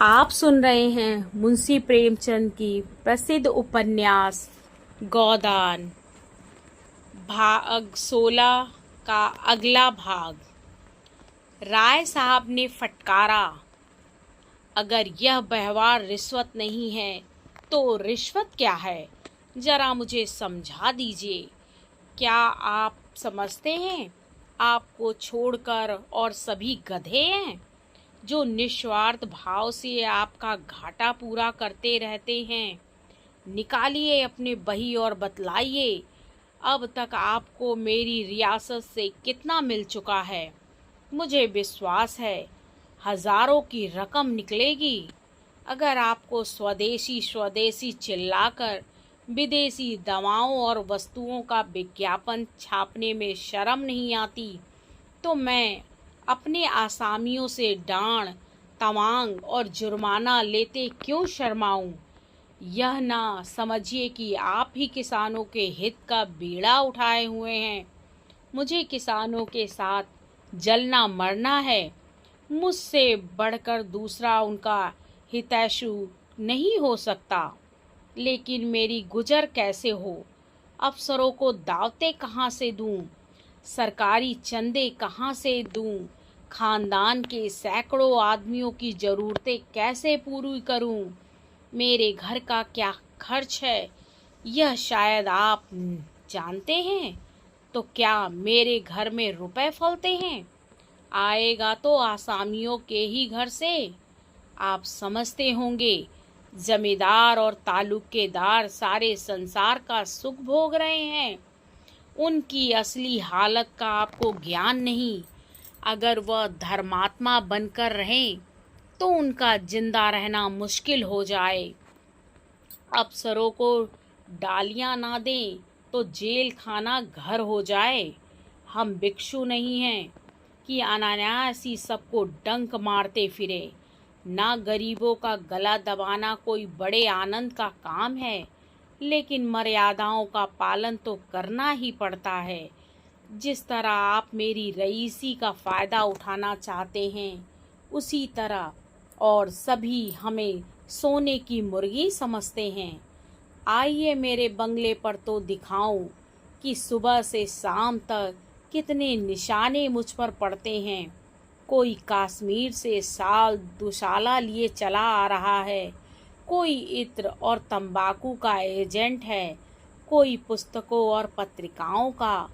आप सुन रहे हैं मुंशी प्रेमचंद की प्रसिद्ध उपन्यास गोदान भाग 16 का अगला भाग। राय साहब ने फटकारा, अगर यह व्यवहार रिश्वत नहीं है तो रिश्वत क्या है? जरा मुझे समझा दीजिए। क्या आप समझते हैं आपको छोड़कर और सभी गधे हैं जो निस्वार्थ भाव से आपका घाटा पूरा करते रहते हैं? निकालिए अपने बही और बतलाइए, अब तक आपको मेरी रियासत से कितना मिल चुका है? मुझे विश्वास है हजारों की रकम निकलेगी। अगर आपको स्वदेशी स्वदेशी चिल्लाकर विदेशी दवाओं और वस्तुओं का विज्ञापन छापने में शर्म नहीं आती तो मैं अपने आसामियों से डांड, तवांग और जुर्माना लेते क्यों शर्माऊं? यह ना समझिए कि आप ही किसानों के हित का बीड़ा उठाए हुए हैं। मुझे किसानों के साथ जलना मरना है। मुझसे बढ़कर दूसरा उनका हितैषी नहीं हो सकता। लेकिन मेरी गुजर कैसे हो? अफसरों को दावतें कहाँ से दूं? सरकारी चंदे कहाँ से दूं? खानदान के सैकड़ों आदमियों की ज़रूरतें कैसे पूरी करूं? मेरे घर का क्या खर्च है यह शायद आप जानते हैं। तो क्या मेरे घर में रुपए फलते हैं? आएगा तो आसामियों के ही घर से। आप समझते होंगे जमींदार और तालुकेदार सारे संसार का सुख भोग रहे हैं। उनकी असली हालत का आपको ज्ञान नहीं। अगर वह धर्मात्मा बनकर रहें तो उनका जिंदा रहना मुश्किल हो जाए। अफसरों को डालियां ना दें तो जेल खाना घर हो जाए। हम भिक्षु नहीं हैं कि अनायास ही सबको डंक मारते फिरे। ना गरीबों का गला दबाना कोई बड़े आनंद का काम है, लेकिन मर्यादाओं का पालन तो करना ही पड़ता है। जिस तरह आप मेरी रईसी का फ़ायदा उठाना चाहते हैं उसी तरह और सभी हमें सोने की मुर्गी समझते हैं। आइए मेरे बंगले पर तो दिखाऊं कि सुबह से शाम तक कितने निशाने मुझ पर पड़ते हैं। कोई कश्मीर से साल दुशाला लिए चला आ रहा है, कोई इत्र और तंबाकू का एजेंट है, कोई पुस्तकों और पत्रिकाओं का,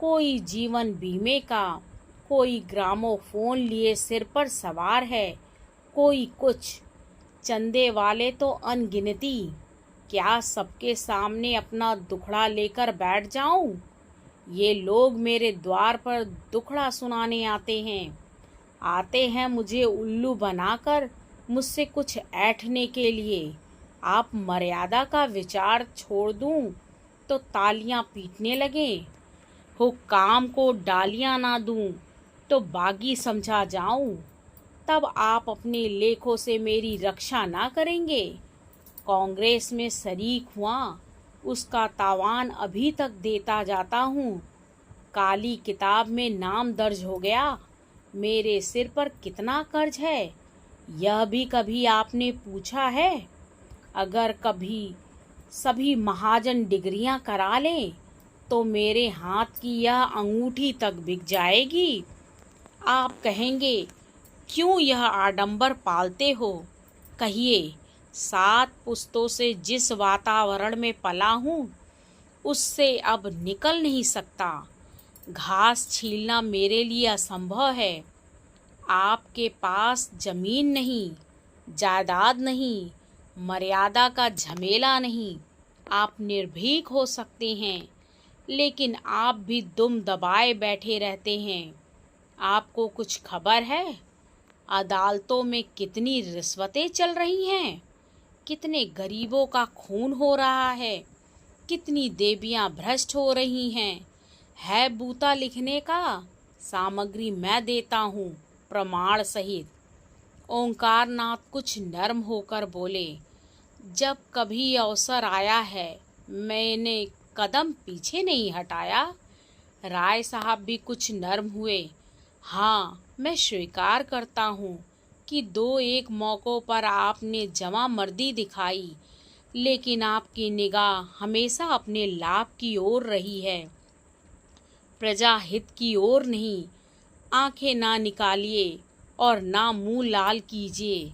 कोई जीवन बीमे का, कोई ग्रामोफोन लिए सिर पर सवार है, कोई कुछ। चंदे वाले तो अनगिनती। क्या सबके सामने अपना दुखड़ा लेकर बैठ जाऊं? ये लोग मेरे द्वार पर दुखड़ा सुनाने आते हैं मुझे उल्लू बनाकर, मुझसे कुछ ऐंठने के लिए। आप मर्यादा का विचार छोड़ दूं तो तालियां पीटने लगे। हुक्काम को डालियां ना दूं तो बागी समझा जाऊं। तब आप अपने लेखों से मेरी रक्षा ना करेंगे। कांग्रेस में शरीक हुआ, उसका तावान अभी तक देता जाता हूँ। काली किताब में नाम दर्ज हो गया। मेरे सिर पर कितना कर्ज है यह भी कभी आपने पूछा है? अगर कभी सभी महाजन डिग्रियां करा लें तो मेरे हाथ की यह अंगूठी तक बिक जाएगी। आप कहेंगे, क्यों यह आडंबर पालते हो? कहिए, 7 पुश्तों से जिस वातावरण में पला हूँ उससे अब निकल नहीं सकता। घास छीलना मेरे लिए असंभव है। आपके पास जमीन नहीं, जायदाद नहीं, मर्यादा का झमेला नहीं। आप निर्भीक हो सकते हैं, लेकिन आप भी दुम दबाए बैठे रहते हैं। आपको कुछ खबर है अदालतों में कितनी रिश्वतें चल रही हैं? कितने गरीबों का खून हो रहा है? कितनी देवियां भ्रष्ट हो रही हैं? है बूता लिखने का? सामग्री मैं देता हूँ प्रमाण सहित। ओंकारनाथ कुछ नर्म होकर बोले, जब कभी अवसर आया है मैंने कदम पीछे नहीं हटाया। राय साहब भी कुछ नर्म हुए। हाँ, मैं स्वीकार करता हूँ कि दो एक मौक़ों पर आपने जवांमर्दी दिखाई, लेकिन आपकी निगाह हमेशा अपने लाभ की ओर रही है, प्रजा हित की ओर नहीं। आंखें ना निकालिए और ना मुंह लाल कीजिए।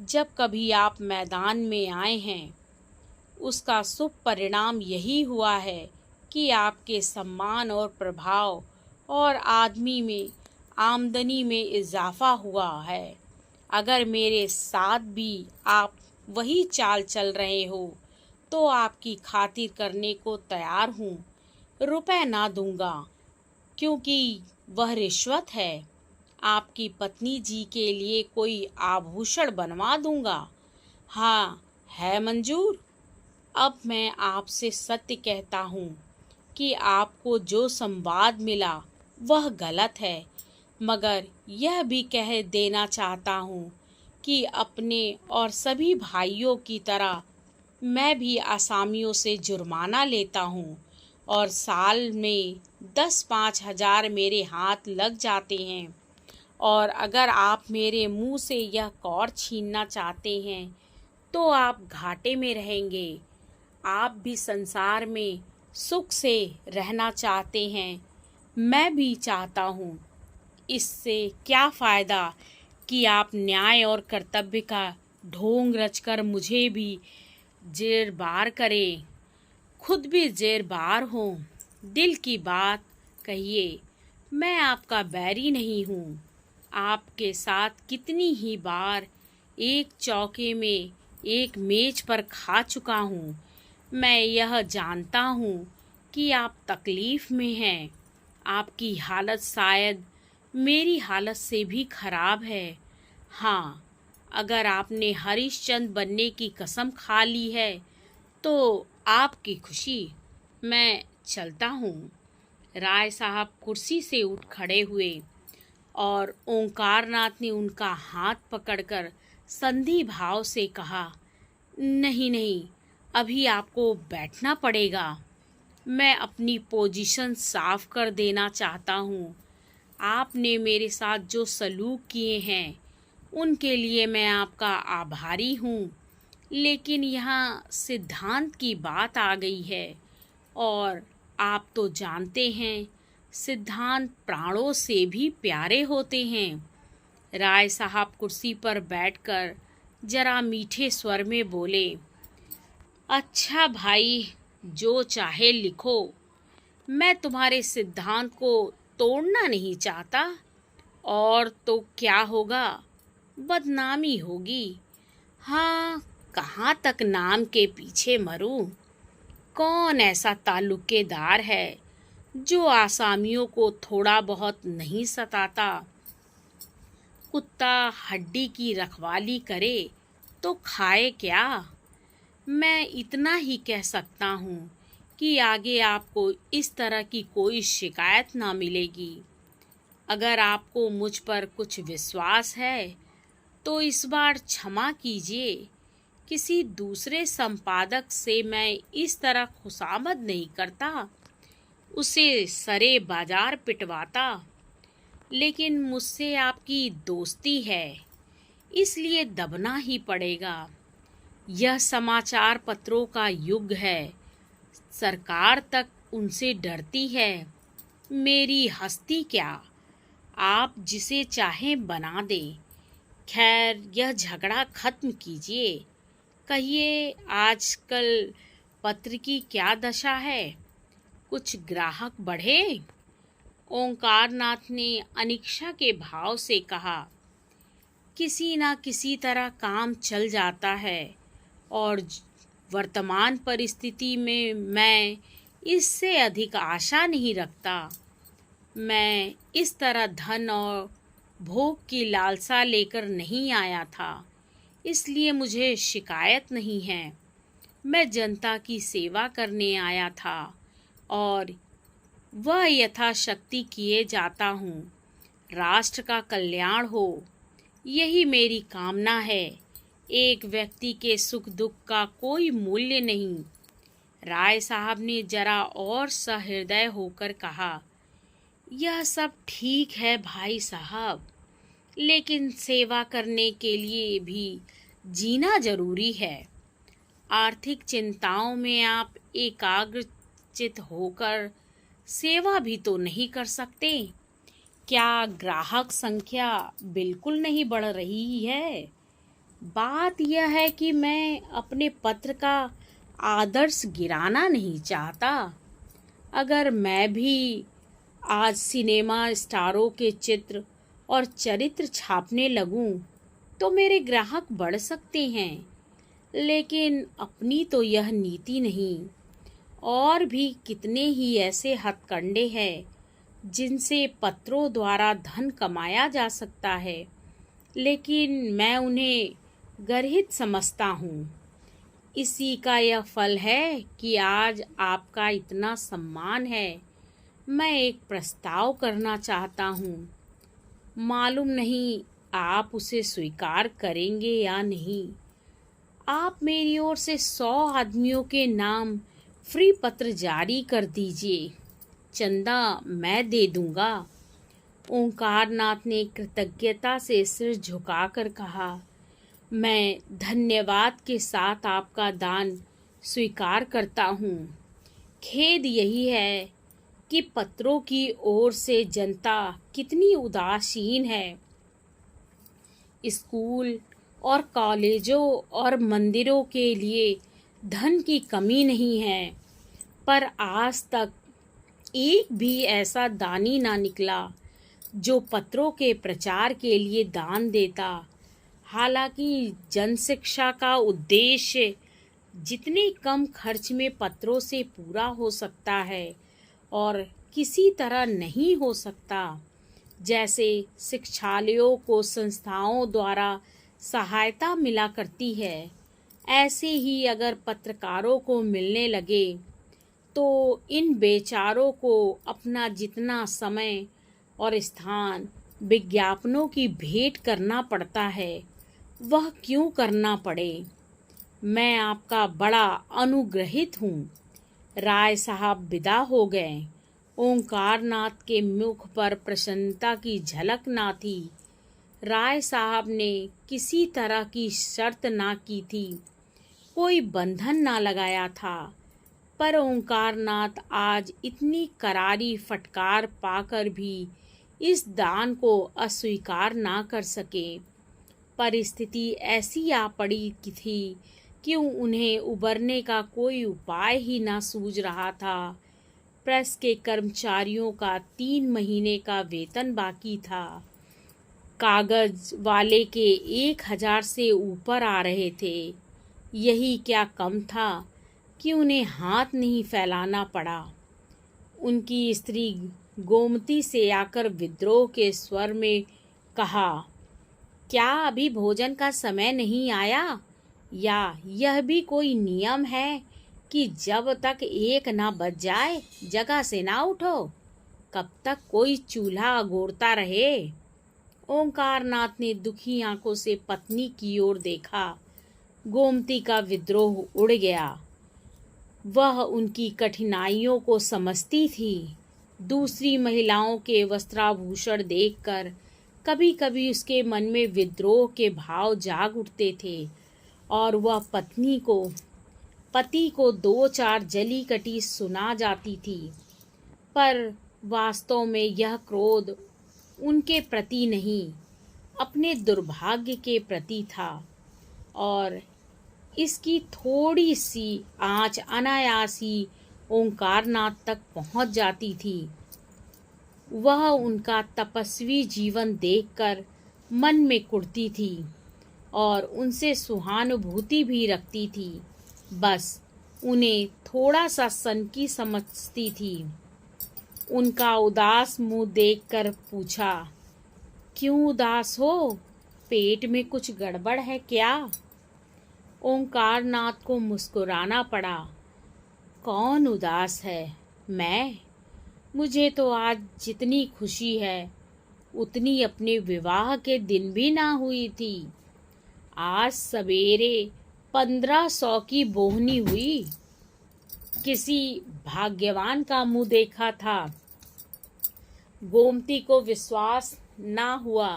जब कभी आप मैदान में आए हैं, उसका शुभ परिणाम यही हुआ है कि आपके सम्मान और प्रभाव और आमदनी में इजाफा हुआ है। अगर मेरे साथ भी आप वही चाल चल रहे हो तो आपकी खातिर करने को तैयार हूँ। रुपए ना दूंगा क्योंकि वह रिश्वत है। आपकी पत्नी जी के लिए कोई आभूषण बनवा दूंगा। हाँ, है मंजूर। अब मैं आपसे सत्य कहता हूँ कि आपको जो संवाद मिला वह गलत है, मगर यह भी कह देना चाहता हूँ कि अपने और सभी भाइयों की तरह मैं भी आसामियों से जुर्माना लेता हूँ और साल में 10-5 हजार मेरे हाथ लग जाते हैं। और अगर आप मेरे मुंह से यह कौर छीनना चाहते हैं तो आप घाटे में रहेंगे। आप भी संसार में सुख से रहना चाहते हैं, मैं भी चाहता हूँ। इससे क्या फ़ायदा कि आप न्याय और कर्तव्य का ढोंग रचकर मुझे भी जेरबार करें, खुद भी जेरबार हों। दिल की बात कहिए, मैं आपका बैरी नहीं हूँ। आपके साथ कितनी ही बार एक चौके में एक मेज पर खा चुका हूँ। मैं यह जानता हूँ कि आप तकलीफ़ में हैं। आपकी हालत शायद मेरी हालत से भी खराब है। हाँ, अगर आपने हरिश्चंद्र बनने की कसम खा ली है तो आपकी खुशी। मैं चलता हूँ। राय साहब कुर्सी से उठ खड़े हुए और ओंकारनाथ ने उनका हाथ पकड़कर संधि भाव से कहा, नहीं नहीं, अभी आपको बैठना पड़ेगा। मैं अपनी पोजीशन साफ कर देना चाहता हूँ। आपने मेरे साथ जो सलूक किए हैं उनके लिए मैं आपका आभारी हूँ, लेकिन यहाँ सिद्धांत की बात आ गई है और आप तो जानते हैं सिद्धांत प्राणों से भी प्यारे होते हैं। राय साहब कुर्सी पर बैठकर जरा मीठे स्वर में बोले, अच्छा भाई, जो चाहे लिखो। मैं तुम्हारे सिद्धांत को तोड़ना नहीं चाहता। और तो क्या होगा, बदनामी होगी। हाँ, कहाँ तक नाम के पीछे मरूं। कौन ऐसा ताल्लुकेदार है जो आसामियों को थोड़ा बहुत नहीं सताता। कुत्ता हड्डी की रखवाली करे तो खाए क्या। मैं इतना ही कह सकता हूँ कि आगे आपको इस तरह की कोई शिकायत ना मिलेगी। अगर आपको मुझ पर कुछ विश्वास है तो इस बार क्षमा कीजिए। किसी दूसरे संपादक से मैं इस तरह खुशामद नहीं करता, उसे सरे बाजार पिटवाता, लेकिन मुझसे आपकी दोस्ती है इसलिए दबना ही पड़ेगा। यह समाचार पत्रों का युग है, सरकार तक उनसे डरती है। मेरी हस्ती क्या, आप जिसे चाहें बना दें। खैर, यह झगड़ा खत्म कीजिए। कहिए, आजकल पत्र की क्या दशा है, कुछ ग्राहक बढ़े? ओंकारनाथ ने अनिच्छा के भाव से कहा, किसी ना किसी तरह काम चल जाता है और वर्तमान परिस्थिति में मैं इससे अधिक आशा नहीं रखता। मैं इस तरह धन और भोग की लालसा लेकर नहीं आया था, इसलिए मुझे शिकायत नहीं है। मैं जनता की सेवा करने आया था और वह यथाशक्ति किए जाता हूँ। राष्ट्र का कल्याण हो, यही मेरी कामना है। एक व्यक्ति के सुख दुख का कोई मूल्य नहीं। राय साहब ने जरा और सहृदय होकर कहा, यह सब ठीक है भाई साहब, लेकिन सेवा करने के लिए भी जीना जरूरी है। आर्थिक चिंताओं में आप एकाग्रचित होकर सेवा भी तो नहीं कर सकते। क्या ग्राहक संख्या बिल्कुल नहीं बढ़ रही है? बात यह है कि मैं अपने पत्र का आदर्श गिराना नहीं चाहता। अगर मैं भी आज सिनेमा स्टारों के चित्र और चरित्र छापने लगूं तो मेरे ग्राहक बढ़ सकते हैं, लेकिन अपनी तो यह नीति नहीं। और भी कितने ही ऐसे हथकंडे हैं जिनसे पत्रों द्वारा धन कमाया जा सकता है, लेकिन मैं उन्हें गर्हित समझता हूँ। इसी का यह फल है कि आज आपका इतना सम्मान है। मैं एक प्रस्ताव करना चाहता हूँ, मालूम नहीं आप उसे स्वीकार करेंगे या नहीं। आप मेरी ओर से 100 आदमियों के नाम फ्री पत्र जारी कर दीजिए, चंदा मैं दे दूंगा। ओंकारनाथ ने कृतज्ञता से सिर झुकाकर कहा, मैं धन्यवाद के साथ आपका दान स्वीकार करता हूँ। खेद यही है कि पत्रों की ओर से जनता कितनी उदासीन है। स्कूल और कॉलेजों और मंदिरों के लिए धन की कमी नहीं है, पर आज तक एक भी ऐसा दानी ना निकला जो पत्रों के प्रचार के लिए दान देता। हालांकि जनशिक्षा का उद्देश्य जितने कम खर्च में पत्रों से पूरा हो सकता है और किसी तरह नहीं हो सकता। जैसे शिक्षालयों को संस्थाओं द्वारा सहायता मिला करती है, ऐसे ही अगर पत्रकारों को मिलने लगे तो इन बेचारों को अपना जितना समय और स्थान विज्ञापनों की भेंट करना पड़ता है, वह क्यों करना पड़े। मैं आपका बड़ा अनुग्रहित हूँ। राय साहब विदा हो गए। ओंकारनाथ के मुख पर प्रसन्नता की झलक ना थी। राय साहब ने किसी तरह की शर्त ना की थी, कोई बंधन ना लगाया था, पर ओंकारनाथ आज इतनी करारी फटकार पाकर भी इस दान को अस्वीकार ना कर सके। परिस्थिति ऐसी आ पड़ी थी कि उन्हें उबरने का कोई उपाय ही ना सूझ रहा था। प्रेस के कर्मचारियों का 3 महीने का वेतन बाकी था। कागज वाले के 1000 से ऊपर आ रहे थे। यही क्या कम था कि उन्हें हाथ नहीं फैलाना पड़ा। उनकी स्त्री गोमती से आकर विद्रोह के स्वर में कहा, क्या अभी भोजन का समय नहीं आया? या यह भी कोई नियम है कि जब तक 1 ना बज जाए जगह से ना उठो? कब तक कोई चूल्हा अगोरता रहे? ओंकारनाथ ने दुखी आंखों से पत्नी की ओर देखा। गोमती का विद्रोह उड़ गया। वह उनकी कठिनाइयों को समझती थी। दूसरी महिलाओं के वस्त्राभूषण देखकर कभी कभी उसके मन में विद्रोह के भाव जाग उठते थे और वह पति को 2-4 जली कटी सुना जाती थी, पर वास्तव में यह क्रोध उनके प्रति नहीं, अपने दुर्भाग्य के प्रति था। और इसकी थोड़ी सी आंच अनायास ही ओंकारनाथ तक पहुंच जाती थी। वह उनका तपस्वी जीवन देखकर मन में कुढ़ती थी और उनसे सहानुभूति भी रखती थी। बस उन्हें थोड़ा सा सनकी समझती थी। उनका उदास मुंह देखकर पूछा, क्यों उदास हो? पेट में कुछ गड़बड़ है क्या? ओंकारनाथ को मुस्कुराना पड़ा। कौन उदास है? मैं? मुझे तो आज जितनी खुशी है उतनी अपने विवाह के दिन भी ना हुई थी। आज सवेरे 1500 की बोहनी हुई। किसी भाग्यवान का मुंह देखा था। गोमती को विश्वास ना हुआ।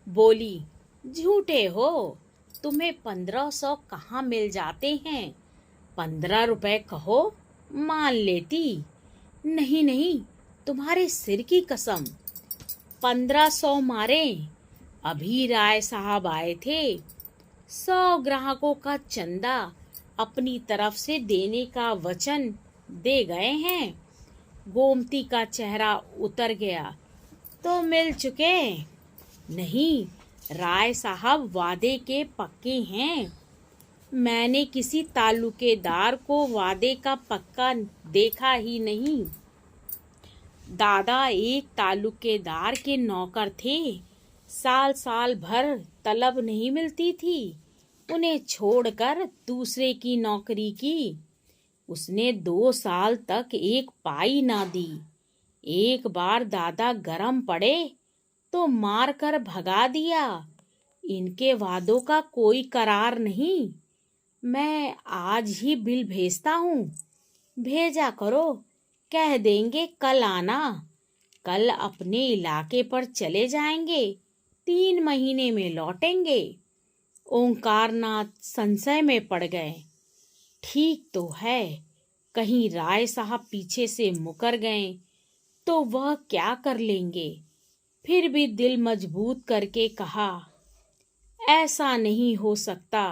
बोली, झूठे हो, तुम्हें 1500 कहाँ मिल जाते हैं। 15 रुपए कहो, मान लेती। नहीं नहीं, तुम्हारे सिर की कसम, 1500 मारे। अभी राय साहब आए थे, 100 ग्राहकों का चंदा अपनी तरफ से देने का वचन दे गए हैं। गोमती का चेहरा उतर गया। तो मिल चुके? नहीं, राय साहब वादे के पक्के हैं। मैंने किसी ताल्लुकेदार को वादे का पक्का देखा ही नहीं। दादा एक ताल्लुकेदार के नौकर थे। साल साल भर तलब नहीं मिलती थी। उन्हें छोड़कर दूसरे की नौकरी की। उसने 2 साल तक एक पाई ना दी। एक बार दादा गरम पड़े तो मार कर भगा दिया। इनके वादों का कोई करार नहीं। मैं आज ही बिल भेजता हूँ। भेजा करो, कह देंगे कल आना। कल अपने इलाके पर चले जाएंगे, 3 महीने में लौटेंगे। ओंकारनाथ संशय में पड़ गए। ठीक तो है, कहीं राय साहब पीछे से मुकर गए तो वह क्या कर लेंगे। फिर भी दिल मजबूत करके कहा, ऐसा नहीं हो सकता।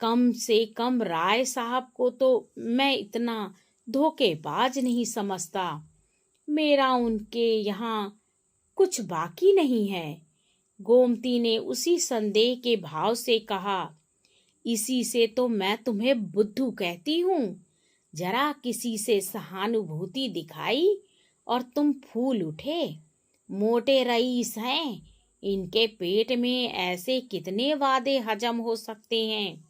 कम से कम राय साहब को तो मैं इतना धोखेबाज नहीं समझता। मेरा उनके यहाँ कुछ बाकी नहीं है। गोमती ने उसी संदेह के भाव से कहा, इसी से तो मैं तुम्हें बुद्धू कहती हूँ। जरा किसी से सहानुभूति दिखाई और तुम फूल उठे। मोटे रईस हैं, इनके पेट में ऐसे कितने वादे हजम हो सकते हैं।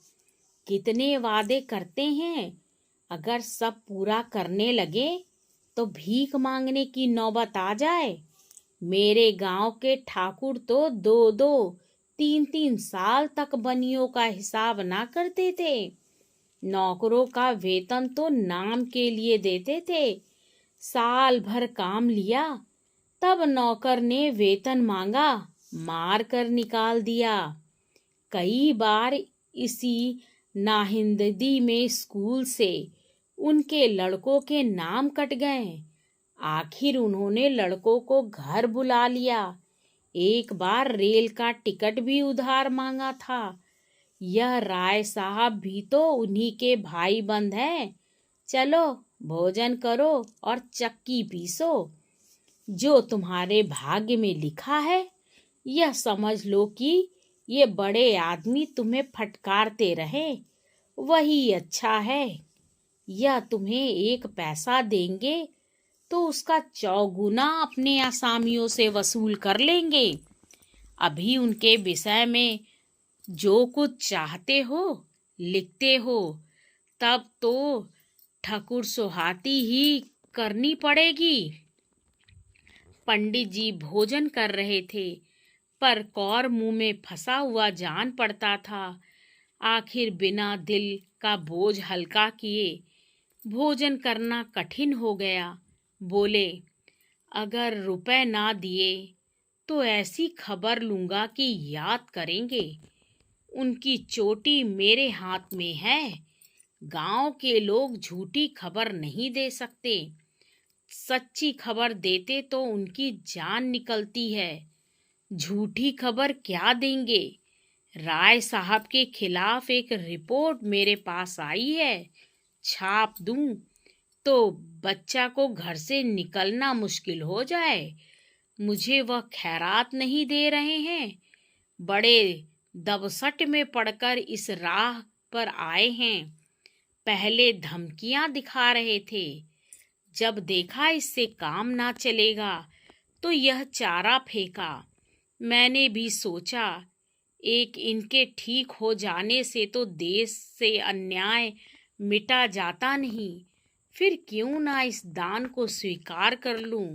कितने वादे करते हैं। अगर सब पूरा करने लगे तो भीख मांगने की नौबत आ जाए। मेरे गांव के ठाकुर तो 2-2, 3-3 साल तक बनियों का हिसाब ना करते थे। नौकरों का वेतन तो नाम के लिए देते थे। साल भर काम लिया, तब नौकर ने वेतन मांगा, मार कर निकाल दिया। कई बार इसी नाहिंदगी में स्कूल से उनके लड़कों के नाम कट गए। आखिर उन्होंने लड़कों को घर बुला लिया। एक बार रेल का टिकट भी उधार मांगा था। यह राय साहब भी तो उन्हीं के भाई बंद हैं। चलो भोजन करो और चक्की पीसो। जो तुम्हारे भाग्य में लिखा है, यह समझ लो कि ये बड़े आदमी तुम्हें फटकारते रहे, वही अच्छा है। यह तुम्हें 1 पैसा देंगे तो उसका चौगुना अपने आसामियों से वसूल कर लेंगे। अभी उनके विषय में जो कुछ चाहते हो लिखते हो, तब तो ठकुर सुहाती ही करनी पड़ेगी। पंडित जी भोजन कर रहे थे, पर कौर मुंह में फंसा हुआ जान पड़ता था। आखिर बिना दिल का बोझ हल्का किए भोजन करना कठिन हो गया। बोले, अगर रुपए ना दिए तो ऐसी खबर लूंगा कि याद करेंगे। उनकी चोटी मेरे हाथ में है। गांव के लोग झूठी खबर नहीं दे सकते। सच्ची खबर देते तो उनकी जान निकलती है। झूठी खबर क्या देंगे। राय साहब के खिलाफ एक रिपोर्ट मेरे पास आई है। छाप दूं तो बच्चा को घर से निकलना मुश्किल हो जाए। मुझे वह खैरात नहीं दे रहे हैं। बड़े दबसट में पड़कर इस राह पर आए हैं। पहले धमकियां दिखा रहे थे। जब देखा इससे काम ना चलेगा तो यह चारा फेंका। मैंने भी सोचा, एक इनके ठीक हो जाने से तो देश से अन्याय मिटा जाता नहीं। फिर क्यों ना इस दान को स्वीकार कर लूं।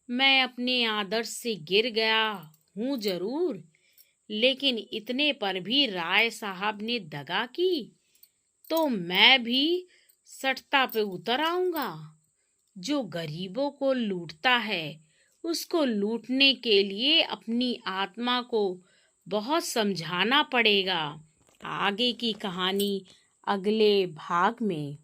मैं अपने आदर्श से गिर गया हूं जरूर, लेकिन इतने पर भी राय साहब ने दगा की तो मैं भी सटता पे उतर आऊंगा। जो गरीबों को लूटता है उसको लूटने के लिए अपनी आत्मा को बहुत समझाना पड़ेगा। आगे की कहानी अगले भाग में।